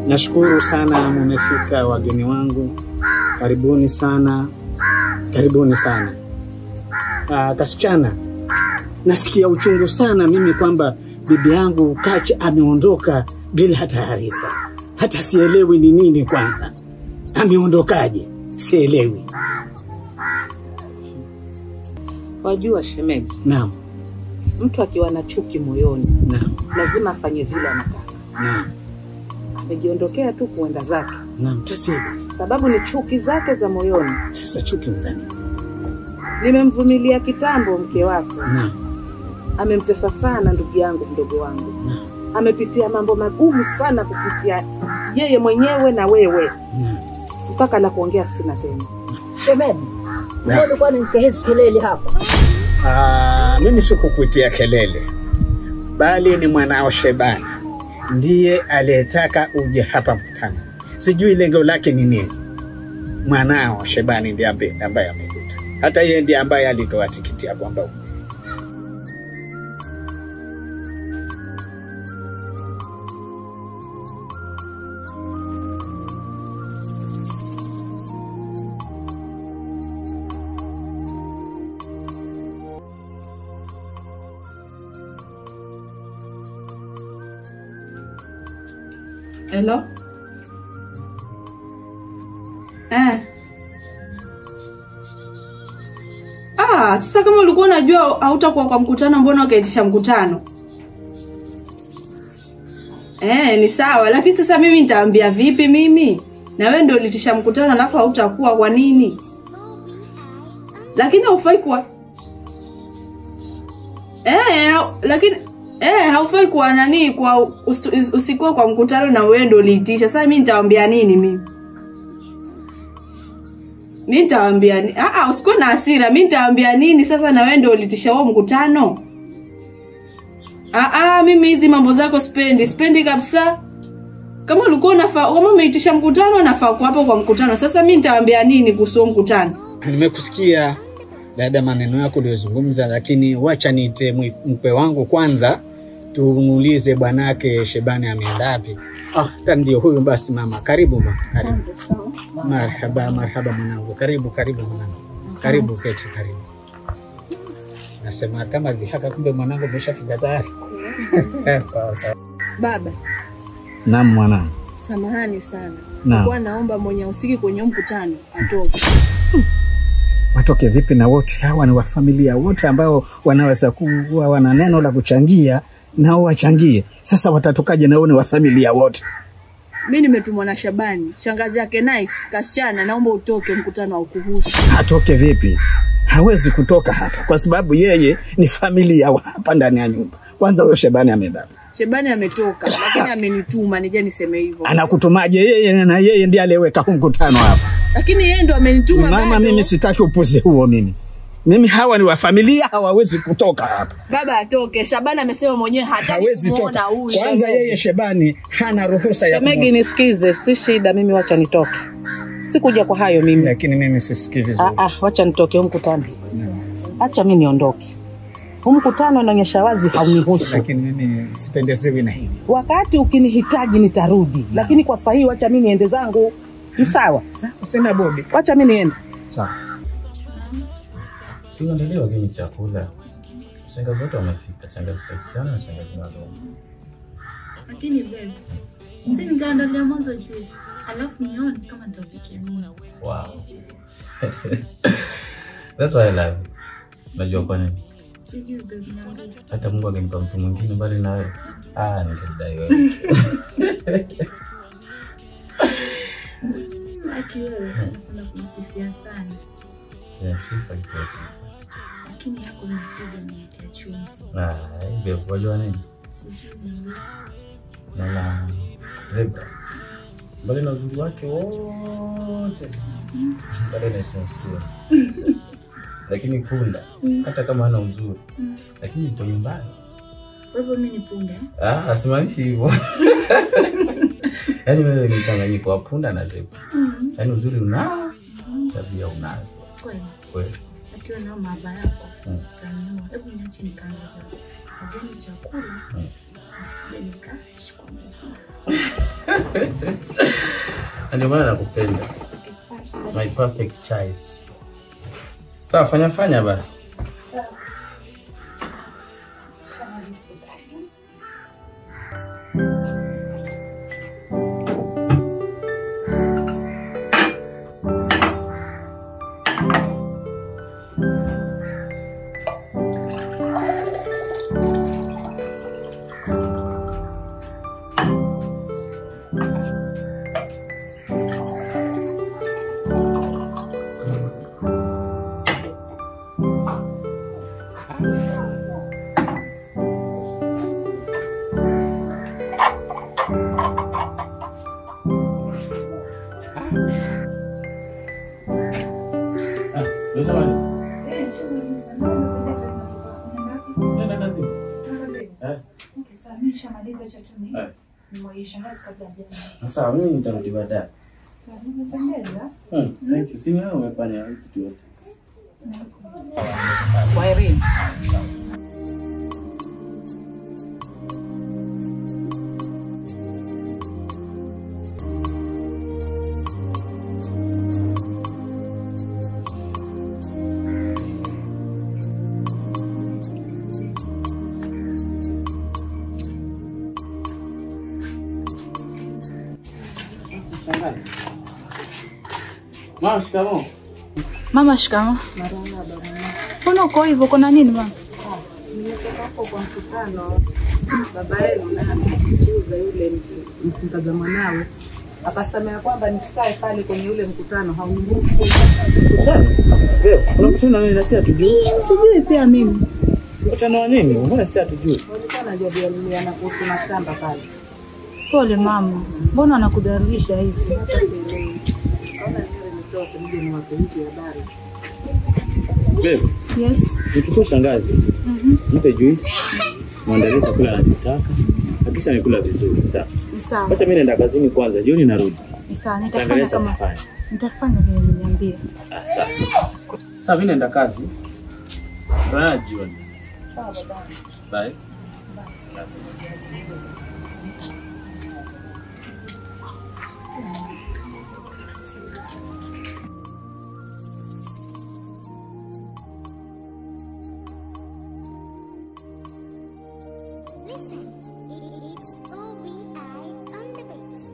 Nashukuru sana mmefika wageni wangu. Karibuni sana. Karibuni sana. Kasichana, nasikia uchungu sana mimi kwamba bibi yangu Kacha ameondoka bila taarifa. Hata sielewi ni nini kwanza. Ameondokaje? Sielewi. Wajua shemeji. Naam. Mtu akiwa na chuki moyoni, naam, lazima afanye vile anataka. Naam. Amejiondokea tu kuenda zake. Naam, tasibu. Sababu ni chuki zake za moyoni. Sasa chuki mzani. Nimemvumilia kitambo mke wako. Naam. Amemtesa sana ndugu yangu mdogo wangu. Naam. Amepitia mambo magumu sana kupitia yeye mwenyewe na wewe. Naam. Mpaka la kuongea sina tena. Shemeji, mbona kwa nini mkehezi kelele hapa? Mimi sikukuitia kelele. Bali ni mwanao Shebani. Ndiye aliyetaka uje hapa mkutano. Sijui lengo lake ni nini. Mwanao Shebani ndiye ambaye amekuta. Hata yeye ndiye ambaye alitoa tikiti ya kwamba Hello? Sasa kama ulikuwa unajua hautakuwa kwa mkutano, mbona ukaitisha mkutano? Ni sawa, lakini sasa mimi nitaambia vipi mimi? Na wewe ndio ulitisha mkutano alafu hautakuwa, kwa nini? Lakini haufai kuwa lakini haufai kuwa nani kwa usikuwa kwa mkutano na wewe ndio ulitisha. Sasa mimi nitaambia nini mimi? Mimi nitaambia usikuwe na hasira. Mimi nitaambia nini sasa na wewe ndio ulitisha huo mkutano? Mimi hizi mambo zako spendi kabisa. Kama ulikuwa kama umeitisha mkutano nafaa kwa hapo kwa mkutano. Sasa mimi nitaambia nini kuhusu mkutano? Nimekusikia dada maneno yako uliyozungumza, lakini wacha niite mkwe wangu kwanza tumuulize bwanake Shebani ameenda wapi. Ndio huyu basi mama. Karibu mama. Karibu. Marhaba mwanangu. Karibu mwanangu. Karibu keti, karibu. Nasema kama vihaka kumbe mwanangu umeshafika tayari. Sawa. Baba. Naam mwanangu. Samahani sana. Kwa naomba mwenye usiki kwenye mkutano atoke. Watoke vipi na wote hawa ni wa familia wote ambao wanaweza kuwa wana neno la kuchangia nao wachangie. Sasa watatokaje na wao wa familia wote? Mimi nimetumwa na Shabani, shangazi yake Nice, kasichana naomba utoke mkutano wa kuhusu. Atoke vipi? Hawezi kutoka hapa kwa sababu yeye ni familia hapa ndani ya nyumba. Kwanza huyo Shabani ameenda. Shabani ametoka lakini amenituma nije niseme hivyo. Anakutumaje yeye na yeye ndiye aliyeweka mkutano hapa? Lakini yeye ndo amenituma bado. Mama mimi sitaki upuzi huo mimi. Mimi hawa ni wa familia, hawawezi kutoka hapa. Baba atoke. Shabani amesema mwenyewe hataki kumuona huyu. Kwanza yeye Shebani hana ruhusa ya kumuona. Shemegi nisikize, si shida mimi, wacha nitoke. Sikuja kwa hayo mimi. Lakini mimi sisikii vizuri. Wacha nitoke mkutano. Acha mimi niondoke. Mkutano unaonyesha wazi haunihusu. Lakini mimi sipendezewi na hili. Wakati ukinihitaji nitarudi. Lakini kwa sahihi wacha mimi niende zangu. Ni sawa? Sina bodi. Wacha mimi niende. Sawa. Si uendelee wageni chakula. Shangazi wote wamefika. Shangazi Kristiana na shangazi Madonna. Lakini babe, si nikaandalia mwanzo juice. Alafu nione kama nitafikia nini. Wow. That's why I love you. Unajua kwa nini? Sijui babe, niambie. Hata Mungu angenipa mtu mwingine mbali na wewe. Ningedai wewe. Aki wewe, unakusifia sana. Sifa iko sifa. Lakini yako msije niatia chumvi. Hivyo wajua nini? Sijui nini. Na zebra. Mbali na uzuri wake wote. Mbali na sensitive. Lakini punda, hata kama hana uzuri. Lakini ipo nyumbani. Kwa hivyo mimi ni punda? Simaanishi hivyo. Yaani wewe ni mchanganyiko wa punda na zebra. Yaani uzuri unao, tabia unazo. Kweli. Akiwa na baba yako, utanunua. Hebu niache nikaanza. Wageni chakula. Ndio maana nakupenda. My perfect choice. Sawa, fanya basi. Sasa mimi nitarudi baadaye. Sawa, nimependeza. Thank you. Sini wewe umefanya kitu yote. Kwa Irene. Mama, shikamoo. Mama, shikamoo. Mbona uko hivyo? Kuna nini mama? Nimetoka hapo kwa mkutano. Baba yenu na amekuza yule mtazamo nawe. Akasema kwamba nisikae pale kwenye yule mkutano, hauniruhusu. Mkutano? Kuna mkutano nini na si hatujui? Sijui pia mimi. Mkutano wa nini? Mbona si hatujui? Walikuwa wanajadiliana kuhusu mashamba pale. Pole mama. Mbona anakudhalilisha hivi? Kaona niwe mtoto mje niwape hizi habari. Babe, Yes. nichukue shangazi. Mpe juice. Muandalie chakula anachotaka. Hakisha nikula vizuri, sawa? Ni sawa. Acha mimi naenda kazini kwanza, jioni narudi. Ni sawa. Nitafanya Nitafanya vile niambie. Sawa. Sasa mimi naenda kazi. Bye jioni. Sawa baba. Bye. Listen, it's OBI on the beats.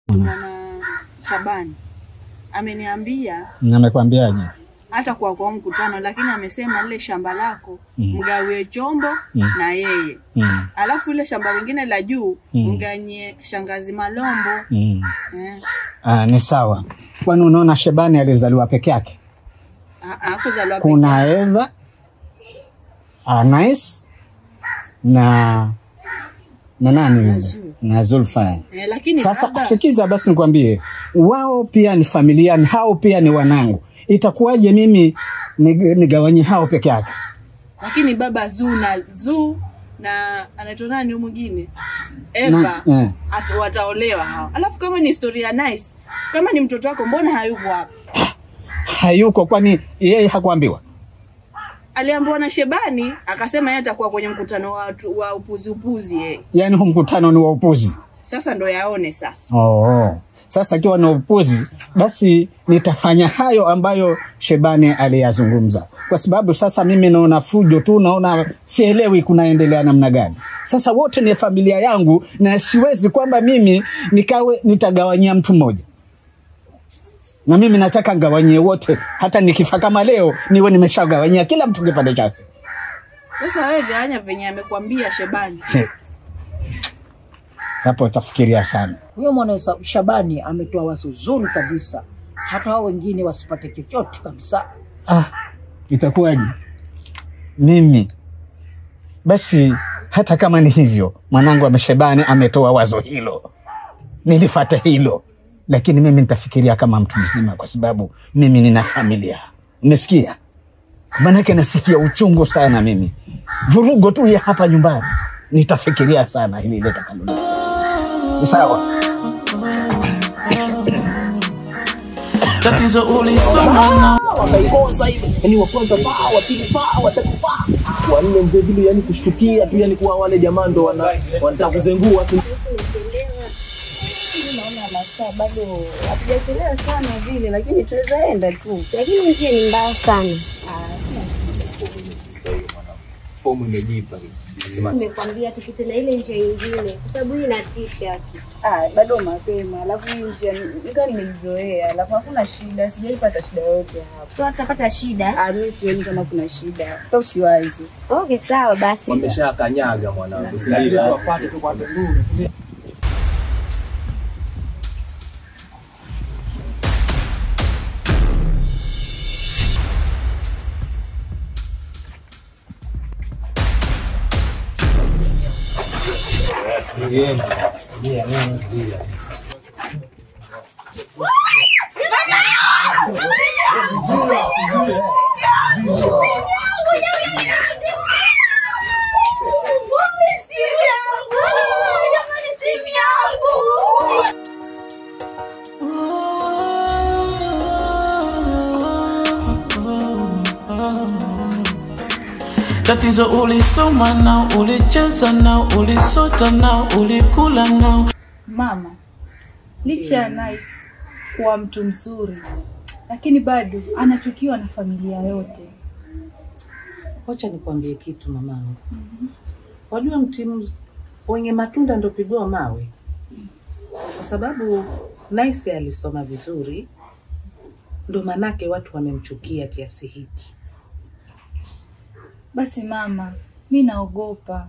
Mwana Shabani ameniambia. Amekwambiaje? Hata kwa mkutano, lakini amesema lile shamba lako mgawie Chombo na yeye. Alafu ile shamba lingine la juu mganye shangazi Malombo. Ni sawa. Kwani unaona Shebani alizaliwa peke yake? Hakuzaliwa. Kuna Eva, Nice na nani yule? Na Zulfa. Lakini sasa baba, sikiza basi nikwambie, wao pia ni familia, ni hao pia ni wanangu. Itakuwaje mimi nigawanye hao peke yake? Lakini baba Zu na anaitwa nani mwingine? Eva wataolewa hao. Alafu kama ni historia Nice, kama ni mtoto wako mbona hayuko hapa? Hayuko, kwani yeye hakuambiwa? Aliambiwa na Shebani, akasema yeye atakuwa kwenye mkutano wa upuzi yeye. Yaani huu mkutano ni wa upuzi. Sasa ndo yaone sasa. Sasa ikiwa na upuzi, basi nitafanya hayo ambayo Shebani aliyazungumza. Kwa sababu sasa mimi naona fujo tu, naona sielewi kunaendelea namna gani. Sasa wote ni familia yangu na siwezi kwamba mimi nitagawanyia mtu mmoja. Na mimi nataka ngawanyie wote, hata nikifa kama leo niwe nimeshagawanyia kila mtu kipande chake. Sasa wewe gawanya venye amekwambia Shebani. Hapo utafikiria sana. Huyo mwana Shabani ametoa wazo zuri kabisa. Hata hao wengine wasipate chochote kabisa. Itakuwaje? Mimi basi hata kama ni hivyo, mwanangu Ameshebani ametoa wazo hilo, nilifuata hilo, lakini mimi nitafikiria kama mtu mzima, kwa sababu mimi nina familia. Umesikia? Manake nasikia uchungu sana mimi. Vurugo tu ya hapa nyumbani. Nitafikiria sana hili litakalo. Sawa. Tatizo ulisoma wakaikosa hivi. Yaani wa kwanza paa, wa pili paa, wa tatu paa. Wa nne mzee vile yani kushtukia tu yani kwa wale jamaa ndo wanataka kuzengua. Naona masaa bado hatujachelewa sana vile, lakini tunaweza enda tu. Lakini njia ni mbaya sana. Fomu imejipa. Nimekwambia tukite na ile njia nyingine kwa sababu hii inatisha. Bado mapema. Alafu hii njia nika nimeizoea. Alafu hakuna shida, sijaipata shida yote hapa. So tutapata shida? Mimi sioni kama kuna shida. Hata usiwazi. Okay, sawa basi. Wameshakanyaga mwanangu. Ndio tupate tu kwa nduru. Tatizo ulisoma nao, ulicheza nao, ulisota nao, ulikula nao. Mama, licha ya nice kuwa mtu mzuri, lakini bado anachukiwa na familia yote. Wacha nikwambie kitu mamangu. Wajua mti wenye matunda ndio pigwa mawe. Kwa sababu Nice alisoma vizuri, ndio manake watu wamemchukia kiasi hiki. Basi mama, mimi naogopa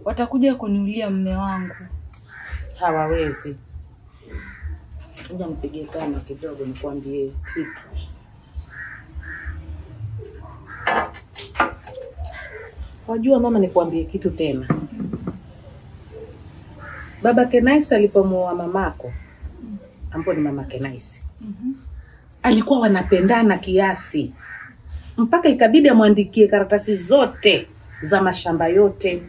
watakuja kuniulia mume wangu. Hawawezi. Ngoja nipigie kama kidogo nikwambie kitu. Wajua mama, nikwambie kitu tena. Baba Nice alipomuoa mamako, ambapo ni mama Nice, alikuwa wanapendana kiasi mpaka ikabidi amwandikie karatasi zote za mashamba yote,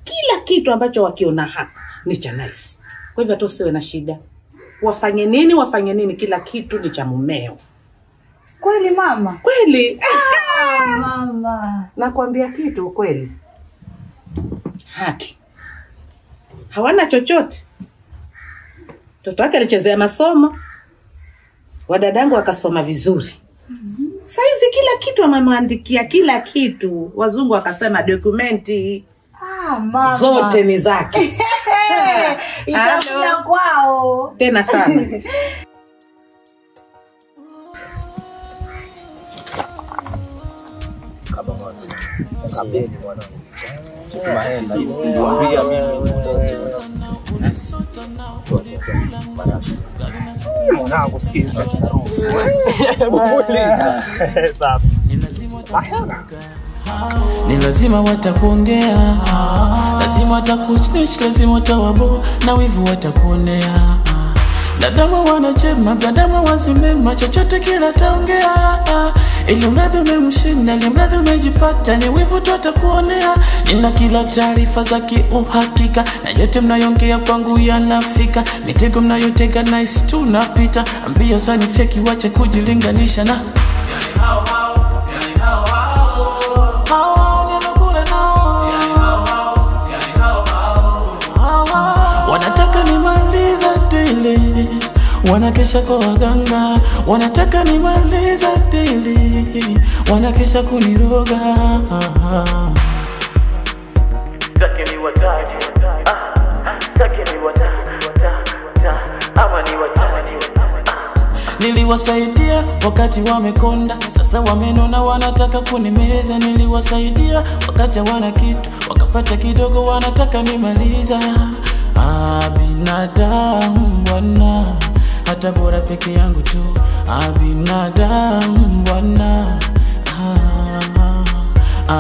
kila kitu ambacho wakiona hapa ni cha Nice. Kwa hivyo hata usiwe na shida, wafanye nini, kila kitu ni cha mumeo. Kweli mama? Kweli. Mama, nakwambia kitu kweli. Haki hawana chochote. Mtoto wake alichezea masomo, wadadangu wakasoma vizuri. Saizi kila kitu amemwandikia, kila kitu. Wazungu wakasema dokumenti mama zote ni zake. Itakuja kwao tena sana. Kama mwanzo. Kabeni mwanangu. Maenda kuambia mimi mwanangu sikiza. Ni lazima watakuongea, lazima watakusnitch, lazima watawabo na wivu watakuonea. Dadama wanachema, dadama wazimema, chochote kila taongea. Ili mradi umemshinda, ili mradi umejipata, ni wivu tu watakuonea. Nina kila taarifa za kiuhakika, na yote mnayongea kwangu yanafika. Mitego mnayotega Nice tu napita, ambia sani feki wache kujilinganisha na wanataka nimaliza dili, wanakesha kwa waganga. Wanataka nimaliza dili, wanakesha kuniroga. Takeni wataji, takeni wataji, ama ni wataji. Niliwasaidia wakati wamekonda, sasa wamenona wanataka kunimeza. Niliwasaidia wakati hawana kitu, wakapata kidogo wanataka nimaliza. Binadamu wana, hata bora peke yangu tu. Binadamu wana.